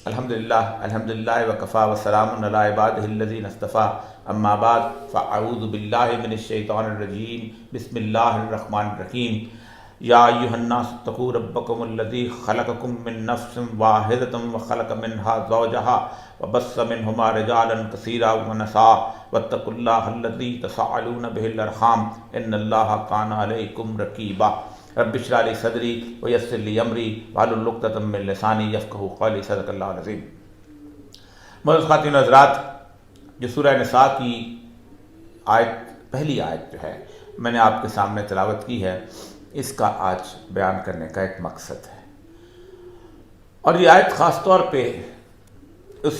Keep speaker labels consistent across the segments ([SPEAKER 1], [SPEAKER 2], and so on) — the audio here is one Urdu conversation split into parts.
[SPEAKER 1] الحمدللہ وکفا وسلام علی عبادہ الذین اصطفیٰ اما بعد فاعوذ باللہ من الشیطان الرجیم بسم اللہ الرحمن الرحیم یا ایھا الناس اتقوا ربکم الذی خلقکم من نفس واحدۃ وخلق منها زوجہا وبث منہما رجالا کثیرا ونساء واتقوا اللہ الذی تساءلون بہ الارحام ان اللہ کان علیکم رقیبا رب اشرح لی صدری ویسر لی امری واحلل عقدۃ من لسانی یفقہوا قولی صدق اللہ العظیم۔ معزز خواتین و حضرات، جو سورہ نساء کی پہلی آیت جو ہے میں نے آپ کے سامنے تلاوت کی ہے، اس کا آج بیان کرنے کا ایک مقصد ہے، اور یہ آیت خاص طور پہ اس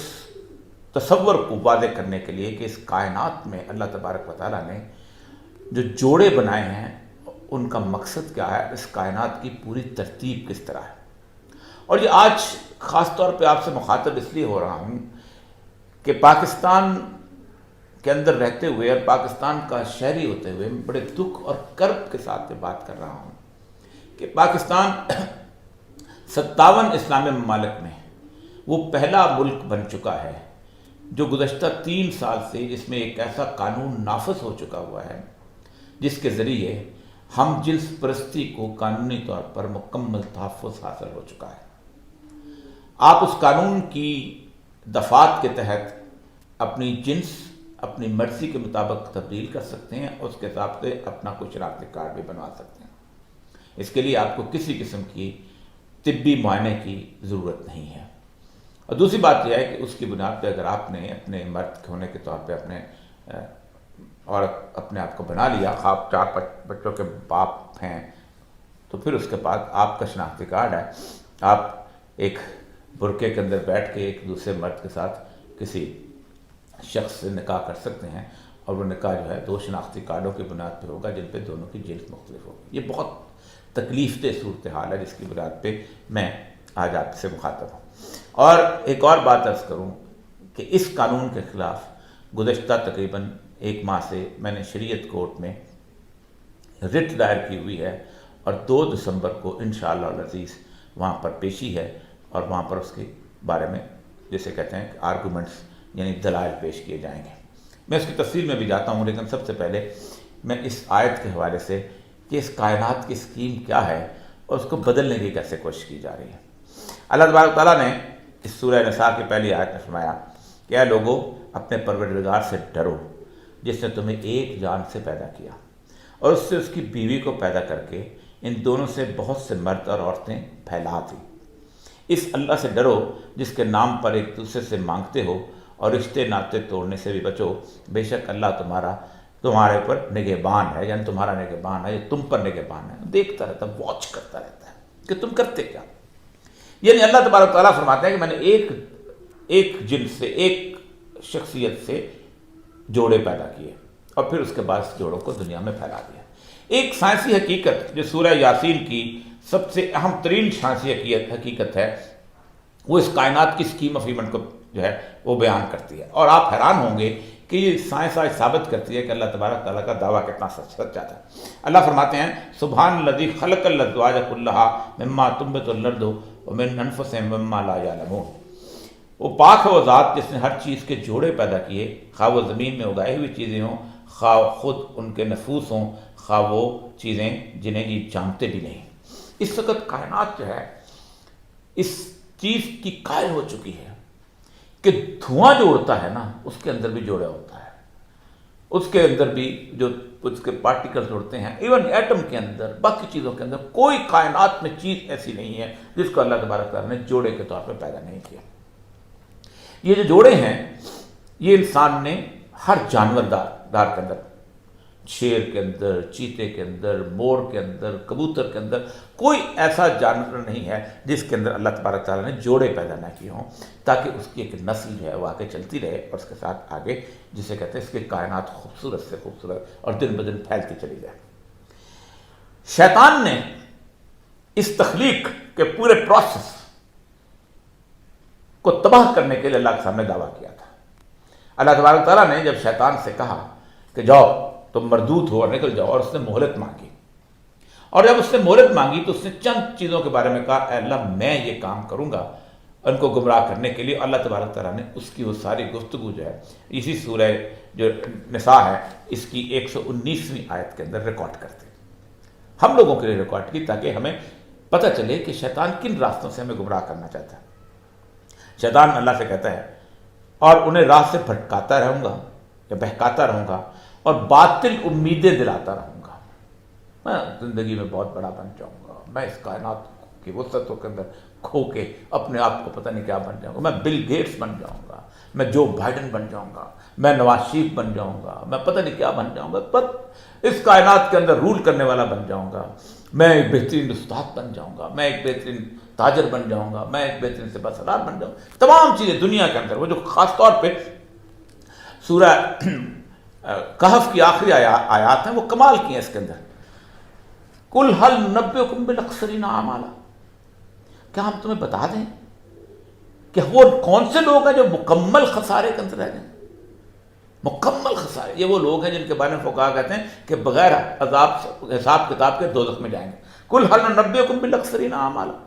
[SPEAKER 1] تصور کو واضح کرنے کے لیے کہ اس کائنات میں اللہ تبارک و تعالیٰ نے جو جوڑے بنائے ہیں ان کا مقصد کیا ہے، اس کائنات کی پوری ترتیب کس طرح ہے۔ اور یہ آج خاص طور پہ آپ سے مخاطب اس لیے ہو رہا ہوں کہ پاکستان کے اندر رہتے ہوئے اور پاکستان کا شہری ہوتے ہوئے بڑے دکھ اور کرب کے ساتھ بات کر رہا ہوں کہ پاکستان 57 اسلامی ممالک میں وہ پہلا ملک بن چکا ہے جو گزشتہ 3 سال سے جس میں ایک ایسا قانون نافذ ہو چکا ہوا ہے جس کے ذریعے ہم جنس پرستی کو قانونی طور پر مکمل تحفظ حاصل ہو چکا ہے۔ آپ اس قانون کی دفعات کے تحت اپنی جنس اپنی مرضی کے مطابق تبدیل کر سکتے ہیں اور اس کے حساب سے اپنا کوئی شناختی کارڈ بھی بنوا سکتے ہیں۔ اس کے لیے آپ کو کسی قسم کی طبی معائنے کی ضرورت نہیں ہے۔ اور دوسری بات یہ ہے کہ اس کی بنیاد پہ اگر آپ نے اپنے مرد ہونے کے طور پہ عورت اپنے آپ کو بنا لیا، خواب 4 بچوں کے باپ ہیں، تو پھر اس کے بعد آپ کا شناختی کارڈ ہے، آپ ایک برقعے کے اندر بیٹھ کے ایک دوسرے مرد کے ساتھ کسی شخص سے نکاح کر سکتے ہیں، اور وہ نکاح جو ہے 2 شناختی کارڈوں کی بنیاد پہ ہوگا جن پہ دونوں کی جنس مختلف ہوگی۔ یہ بہت تکلیف دہ صورتحال ہے جس کی بنیاد پہ میں آج آپ سے مخاطب ہوں۔ اور ایک اور بات عرض کروں کہ اس قانون کے خلاف گزشتہ تقریباً 1 ماہ سے میں نے شریعت کورٹ میں رٹ دائر کی ہوئی ہے، اور 2 دسمبر کو انشاءاللہ العزیز وہاں پر پیشی ہے، اور وہاں پر اس کے بارے میں جسے کہتے ہیں آرگومنٹس یعنی دلائل پیش کیے جائیں گے۔ میں اس کی تفصیل میں بھی جاتا ہوں، لیکن سب سے پہلے میں اس آیت کے حوالے سے کہ اس کائنات کی اسکیم کیا ہے اور اس کو بدلنے کی کیسے کوشش کی جا رہی ہے۔ اللہ تبارک تعالیٰ نے اس سورہ نساء کی پہلی آیت میں فرمایا کہ اے لوگو، اپنے پروردگار سے ڈرو جس نے تمہیں ایک جان سے پیدا کیا اور اس سے اس کی بیوی کو پیدا کر کے ان دونوں سے بہت سے مرد اور عورتیں پھیلا دی۔ اس اللہ سے ڈرو جس کے نام پر ایک دوسرے سے مانگتے ہو، اور رشتے ناطے توڑنے سے بھی بچو، بے شک اللہ تمہارے پر نگہبان ہے، یعنی تمہارا نگہبان ہے، یہ تم پر نگہبان ہے، دیکھتا رہتا ہے، واچ کرتا رہتا ہے کہ تم کرتے کیا۔ یعنی اللہ تبارک تعالیٰ فرماتے ہیں کہ میں نے ایک جنس سے، ایک شخصیت سے جوڑے پیدا کیے، اور پھر اس کے بعد اس جوڑوں کو دنیا میں پھیلا دیا۔ ایک سائنسی حقیقت جو سورہ یاسین کی سب سے اہم ترین سائنسی حقیقت ہے، وہ اس کائنات کی اسکیم آف ایونٹ کو جو ہے وہ بیان کرتی ہے، اور آپ حیران ہوں گے کہ یہ سائنس آج ثابت کرتی ہے کہ اللہ تبارک تعالیٰ کا دعویٰ کتنا سچا تھا۔ اللہ فرماتے ہیں سبحان الذی خلق الازواج کلھا مما تنبت الارض ومن انفسہم مما لا یعلمون۔ وہ پاک ہے وہ ذات جس نے ہر چیز کے جوڑے پیدا کیے، خواہ وہ زمین میں اگائی ہوئی چیزیں ہوں، خواہ خود ان کے نفوس ہوں، خواہ وہ چیزیں جنہیں یہ جانتے بھی نہیں۔ اس وقت کائنات جو ہے اس چیز کی قائل ہو چکی ہے کہ دھواں جو اڑتا ہے نا، اس کے اندر بھی جوڑا ہوتا ہے، اس کے اندر بھی جو اس کے پارٹیکلز اڑتے ہیں، ایون ایٹم کے اندر، باقی چیزوں کے اندر، کوئی کائنات میں چیز ایسی نہیں ہے جس کو اللہ تبارک تعالیٰ نے جوڑے کے طور پہ پیدا نہیں کیا۔ یہ جو جوڑے ہیں یہ انسان نے ہر جانور دار کے اندر، شیر کے اندر، چیتے کے اندر، مور کے اندر، کبوتر کے اندر، کوئی ایسا جانور نہیں ہے جس کے اندر اللہ تبارک تعالیٰ نے جوڑے پیدا نہ کیے ہوں، تاکہ اس کی ایک نسل جو ہے وہ آگے چلتی رہے، اور اس کے ساتھ آگے جسے کہتے ہیں اس کی کائنات خوبصورت سے خوبصورت اور دن بدن پھیلتی چلی جائے۔ شیطان نے اس تخلیق کے پورے پروسیس کو تباہ کرنے کے لیے اللہ کے سامنے دعویٰ کیا تھا۔ اللہ تبارک تعالیٰ نے جب شیطان سے کہا کہ جاؤ تم مردود ہو اور نکل جاؤ، اور اس نے مہلت مانگی، اور جب اس نے مہلت مانگی تو اس نے چند چیزوں کے بارے میں کہا، اے اللہ میں یہ کام کروں گا ان کو گمراہ کرنے کے لیے اللہ تبارک تعالیٰ نے اس کی وہ ساری گفتگو جو ہے اسی سورہ جو نساء ہے اس کی 119ویں آیت کے اندر ریکارڈ کرتے ہیں، ہم لوگوں کے لیے ریکارڈ کی، تاکہ ہمیں پتہ چلے کہ شیطان کن راستوں سے ہمیں گمراہ کرنا چاہتا ہے۔ شیطان اللہ سے کہتا ہے اور انہیں راہ سے بھٹکاتا رہوں گا یا بہکاتا رہوں گا اور باطل امیدیں دلاتا رہوں گا، میں زندگی میں بہت بڑا بن جاؤں گا، میں اس کائنات کی وسعتوں کے اندر کھو کے اپنے آپ کو پتہ نہیں کیا بن جاؤں گا، میں بل گیٹس بن جاؤں گا، میں جو بائیڈن بن جاؤں گا، میں نواز شریف بن جاؤں گا، میں پتہ نہیں کیا بن جاؤں گا، پر اس کائنات کے اندر رول کرنے والا بن جاؤں گا، میں ایک بہترین استاد بن جاؤں گا، میں ایک بہترین تاجر بن جاؤں گا، میں ایک بہترین سپہ سالار بن جاؤں گا۔ تمام چیزیں دنیا کے اندر، وہ جو خاص طور پہ سورہ کہف کی آخری آیات ہیں وہ کمال کی ہیں اس کے اندر۔ کل حل نبئکم بالاخسرین اعمالا، کیا ہم تمہیں بتا دیں کہ وہ کون سے لوگ ہیں جو مکمل خسارے کے اندر رہ جائیں؟ مکمل خسارے، یہ وہ لوگ ہیں جن کے بارے میں فقہا کہتے ہیں کہ بغیر عذاب حساب کتاب کے دوزخ میں جائیں گے۔ کل حل نبئکم بالاخسرین اعمالا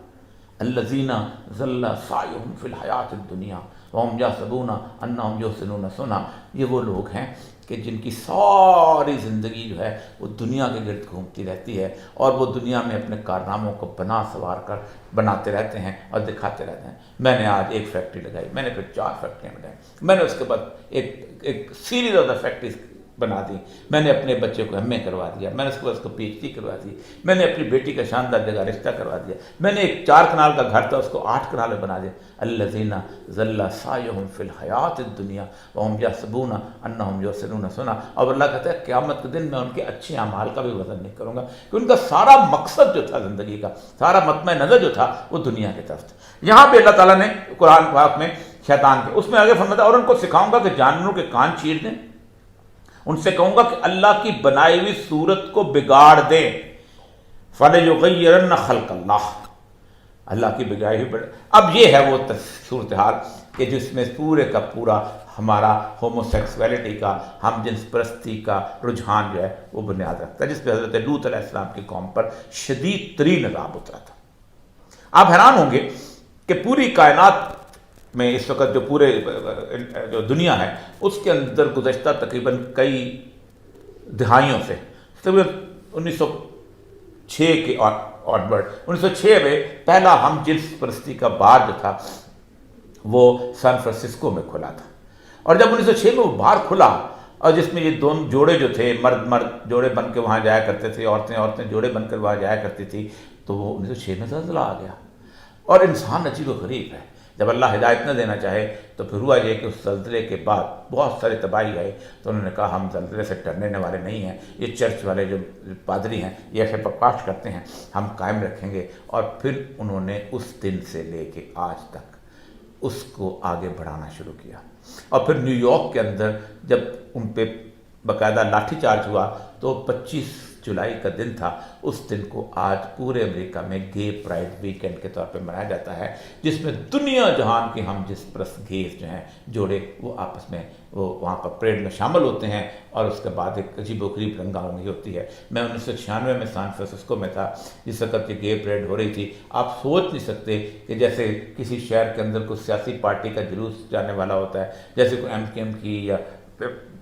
[SPEAKER 1] الذین ضل سعیہم فی الحیاۃ الدنیا وہم یحسبون انہم یحسنون صنعا، یہ وہ لوگ ہیں کہ جن کی ساری زندگی جو ہے وہ دنیا کے گرد گھومتی رہتی ہے اور وہ دنیا میں اپنے کارناموں کو بنا سوار کر بناتے رہتے ہیں اور دکھاتے رہتے ہیں۔ میں نے آج ایک فیکٹری لگائی، میں نے پھر 4 فیکٹریاں لگائی، میں نے اس کے بعد ایک سیریز آف دا فیکٹریز بنا دی، میں نے اپنے بچے کو ایم اے کروا دیا، میں نے اس کے بعد اس کو پی ایچ ڈی کروا دی، میں نے اپنی بیٹی کا شاندار جگہ رشتہ کروا دیا، میں نے ایک 4 کنال کا گھر تھا اس کو 8 کنال میں بنا دیا۔ الذین ضل سعیہم فی الحیاۃ الدنیا وہم یحسبون انہم یحسنون صنعا، اور اللہ کہتا ہے قیامت کے دن میں ان کے اچھے اعمال کا بھی وزن نہیں کروں گا، کہ ان کا سارا مقصد جو تھا زندگی کا، سارا مطمع نظر جو تھا وہ دنیا کی طرف تھا۔ یہاں پہ اللہ تعالیٰ نے قرآن پاک میں شیطان کے اس میں آگے فرماتا اور ان کو سکھاؤں گا کہ جانوروں کے کان چیر دیں، ان سے کہوں گا کہ اللہ کی بنائی ہوئی صورت کو بگاڑ دیں، فَلَيُغَيِّرَنَّ خَلْقَ اللَّهِ، اللہ کی بگاڑی ہوئی اب یہ ہے وہ صورتحال کہ جس میں پورے کا پورا ہمارا ہومو سیکسویلٹی کا، ہم جنس پرستی کا رجحان جو ہے وہ بنیاد رکھتا ہے، جس پہ حضرت لوط علیہ السلام کی قوم پر شدید ترین عذاب اترا تھا۔ آپ حیران ہوں گے کہ پوری کائنات میں اس وقت جو پورے جو دنیا ہے اس کے اندر گزشتہ تقریباً کئی دہائیوں سے تقریباً 1906 کے آنورڈ 1906 میں پہلا ہم جنس پرستی کا بار جو تھا وہ سان فرانسسکو میں کھلا تھا، اور جب 1906 میں وہ بار کھلا اور جس میں یہ دونوں جوڑے جو تھے، مرد جوڑے بن کے وہاں جایا کرتے تھے، عورتیں جوڑے بن کر وہاں جایا کرتی تھی، تو وہ 1906 میں زلزلہ آ گیا۔ اور انسان عجیب و غریب ہے، جب اللہ ہدایت نہ دینا چاہے تو پھر ہوا یہ کہ اس زلزلے کے بعد بہت سارے تباہی آئی، تو انہوں نے کہا ہم زلزلے سے ڈرنے والے نہیں ہیں، یہ چرچ والے جو پادری ہیں یہ ایسے پاٹ کرتے ہیں، ہم قائم رکھیں گے۔ اور پھر انہوں نے اس دن سے لے کے آج تک اس کو آگے بڑھانا شروع کیا، اور پھر نیو یارک کے اندر جب ان پہ باقاعدہ لاٹھی چارج ہوا تو 25 جولائی کا دن تھا، اس دن کو آج پورے امریکہ میں گے پرائڈ ویکینڈ کے طور پہ منایا جاتا ہے، جس میں دنیا جہان کے ہم جس پرست گیز جو ہیں جوڑے وہ آپس میں وہ وہاں پر پریڈ میں شامل ہوتے ہیں، اور اس کے بعد ایک عجیب و غریب رنگا رنگی ہوتی ہے۔ میں 1996 میں سان فرانسسکو میں تھا جس وقت یہ گے پریڈ ہو رہی تھی، آپ سوچ نہیں سکتے کہ جیسے کسی شہر کے اندر کوئی سیاسی پارٹی کا جلوس جانے والا ہوتا ہے، جیسے کوئی MKM کی یا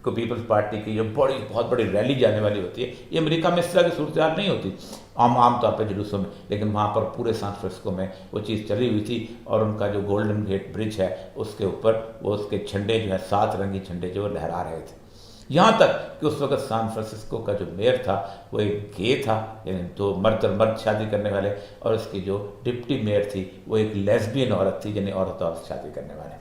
[SPEAKER 1] کو پیپلز پارٹی کی جو بہت بڑی ریلی جانے والی ہوتی ہے، یہ امریکہ میں اس طرح کی صورتحال نہیں ہوتی عام طور پہ جلوسوں میں، لیکن وہاں پر پورے سان فرانسسکو میں وہ چیز چلی ہوئی تھی، اور ان کا جو گولڈن گیٹ برج ہے اس کے اوپر وہ اس کے جھنڈے جو ہے 7 رنگی جھنڈے جو وہ لہرا رہے تھے، یہاں تک کہ اس وقت سان فرانسسکو کا جو میئر تھا وہ ایک گے تھا، یعنی 2 مرد اور مرد شادی کرنے والے، اور اس کی جو ڈپٹی میئر تھی وہ ایک لیزبین عورت تھی، یعنی عورت شادی کرنے والے۔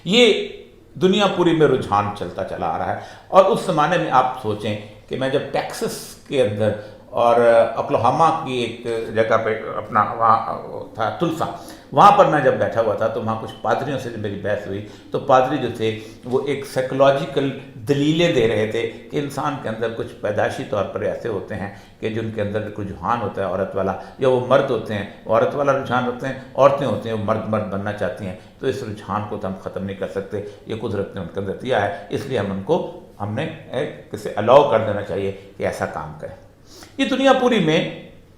[SPEAKER 1] یہ دنیا پوری میں رجحان چلتا چلا آ رہا ہے، اور اس زمانے میں آپ سوچیں کہ میں جب ٹیکسس کے اندر اور اوکلاہوما کی ایک جگہ پہ اپنا وہاں تھا تلسا، وہاں پر میں جب بیٹھا ہوا تھا تو وہاں کچھ پادریوں سے میری بحث ہوئی، تو پادری جو تھے وہ ایک سائیکولوجیکل دلیلیں دے رہے تھے کہ انسان کے اندر کچھ پیدائشی طور پر ایسے ہوتے ہیں کہ جن کے اندر رجحان ہوتا ہے عورت والا، یا وہ مرد ہوتے ہیں عورت والا رجحان رکھتے ہیں، عورتیں ہوتی ہیں وہ مرد بننا چاہتی ہیں، تو اس رجحان کو تو ہم ختم نہیں کر سکتے، یہ قدرت نے ان کے اندر دیا ہے، اس لیے ہم نے کسے الاؤ کر دینا چاہیے کہ ایسا کام کریں۔ یہ دنیا پوری میں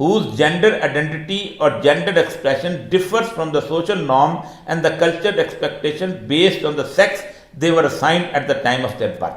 [SPEAKER 1] whose gender identity or gender expression differs from the social norm and the cultural expectation based on the sex they were assigned at the time of their birth.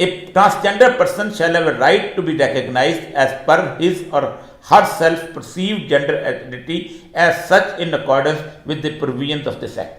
[SPEAKER 1] A transgender person shall have a right to be recognized as per his or her self-perceived gender identity as such in accordance with the provisions of this act.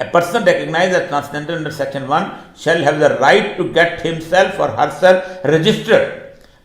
[SPEAKER 1] A person recognized as transgender under section 1 shall have the right to get himself or herself registered.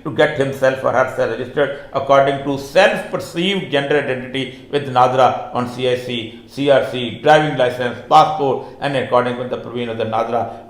[SPEAKER 1] to get himself or herself registered according to self-perceived gender identity with NADRA on CIC, CRC, driving license, passport and according to the provision of the NADRA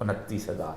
[SPEAKER 1] 29,000,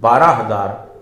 [SPEAKER 1] 12,000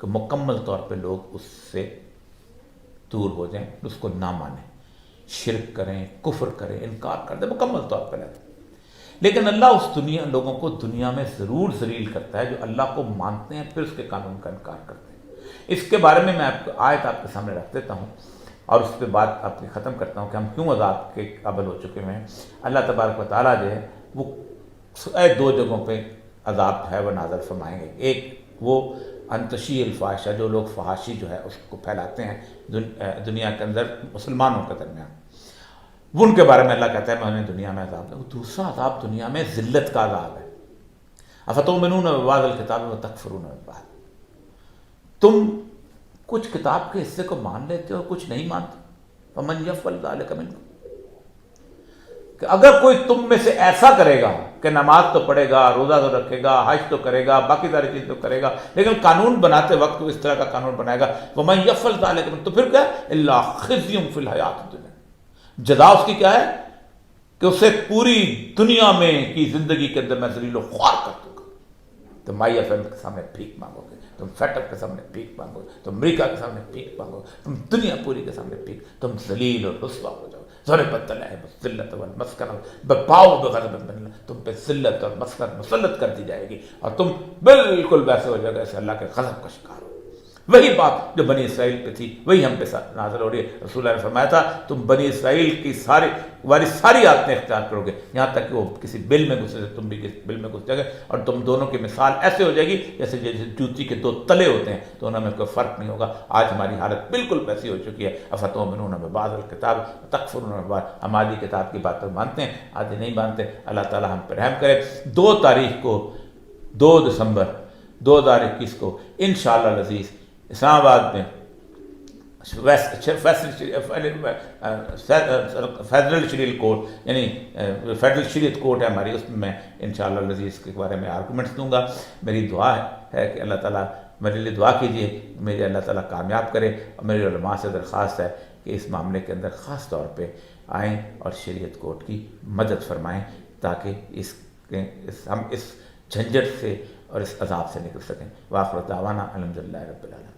[SPEAKER 1] کہ مکمل طور پہ لوگ اس سے دور ہو جائیں، اس کو نہ مانیں، شرک کریں، کفر کریں، انکار کر دیں، مکمل طور پہ رہتے ہیں۔ لیکن اللہ اس لوگوں کو دنیا میں ضرور ذلیل کرتا ہے جو اللہ کو مانتے ہیں پھر اس کے قانون کا انکار کرتے ہیں۔ اس کے بارے میں آپ کو آیت آپ کے سامنے رکھ دیتا ہوں اور اس پہ بات اپنی ختم کرتا ہوں کہ ہم کیوں عذاب کے قابل ہو چکے ہیں۔ اللہ تبارک و تعالیٰ جو ہے وہ دو جگہوں پہ عذاب ہے وہ نازل فرمائیں گے۔ ایک وہ انتشی الفاحشہ، جو لوگ فحاشی جو ہے اس کو پھیلاتے ہیں دنیا کے اندر مسلمانوں کے درمیان، وہ ان کے بارے میں اللہ کہتا ہے میں انہیں دنیا میں عذاب دوں۔ دوسرا عذاب دنیا میں ذلت کا عذاب ہے۔ افتؤمنون ببعض الکتاب وتکفرون ببعض، تم کچھ کتاب کے حصے کو مان لیتے ہو کچھ نہیں مانتے۔ فمن یفعل ذلک منکم، کہ اگر کوئی تم میں سے ایسا کرے گا کہ نماز تو پڑھے گا، روزہ تو رکھے گا، حج تو کرے گا، باقی ساری چیز تو کرے گا، لیکن قانون بناتے وقت وہ اس طرح کا قانون بنائے گا، وَمَن يَفْعَلْ ذَلِكَ، تو پھر کیا ہے؟ إِلَّا خِزْيٌ فِي الْحَيَاةِ الدُّنْيَا، جزا اس کی کیا ہے کہ اسے پوری دنیا میں کی زندگی کے اندر میں ذلیل و خوار کر دوں گا۔ تم مائی ایف ایم کے سامنے بھیک مانگو گے، تم فیٹ اپ کے سامنے بھیک مانگو گے، تم امریکہ کے سامنے بھیک مانگو گے، تم دنیا پوری کے سامنے بھیک، تم ذلیل اور رسوا ہو جاؤ۔ ضربت علیہم الذلۃ والمسکنۃ بباؤ بغضب من اللہ، تم پہ ذلت اور مسکنت مسلط کر دی جائے گی اور تم بالکل ویسے ہو جائے گا جیسے اللہ کے غضب کا شکار ہو۔ وہی بات جو بنی اسرائیل پہ تھی وہی ہم پہ نازل ہو رہی ہے۔ رسول اللہ نے فرمایا تھا تم بنی اسرائیل کی ساری عادتیں اختیار کرو گے، یہاں تک کہ وہ کسی بل میں گھسے تم بھی کسی بل میں گھس جائے گے، اور تم دونوں کی مثال ایسے ہو جائے گی جیسے جوتی کے دو تلے ہوتے ہیں، دونوں میں کوئی فرق نہیں ہوگا۔ آج ہماری حالت بالکل ویسی ہو چکی ہے۔ افتؤمنون ببعض الکتاب وتکفرون ببعض، ہم آدھی کتاب کی بات مانتے ہیں آدھی نہیں مانتے۔ اللہ تعالی ہم پر رحم کرے۔ 2 تاریخ کو 2 دسمبر 2021 کو انشاءاللہ العزیز اسلام آباد میں فیڈرل شریعت کورٹ، یعنی فیڈرل شریعت کورٹ ہے ہماری، اس میں انشاءاللہ العزیز کے بارے میں آرگومنٹس دوں گا۔ میری دعا ہے کہ اللہ تعالیٰ میرے لیے دعا کیجیے، میرے اللہ تعالیٰ کامیاب کرے، اور میرے علماء سے درخواست ہے کہ اس معاملے کے اندر خاص طور پہ آئیں اور شریعت کورٹ کی مدد فرمائیں تاکہ ہم اس جھنجھٹ سے اور اس عذاب سے نکل سکیں۔ وآخر دعوانا الحمدللہ رب العالمین۔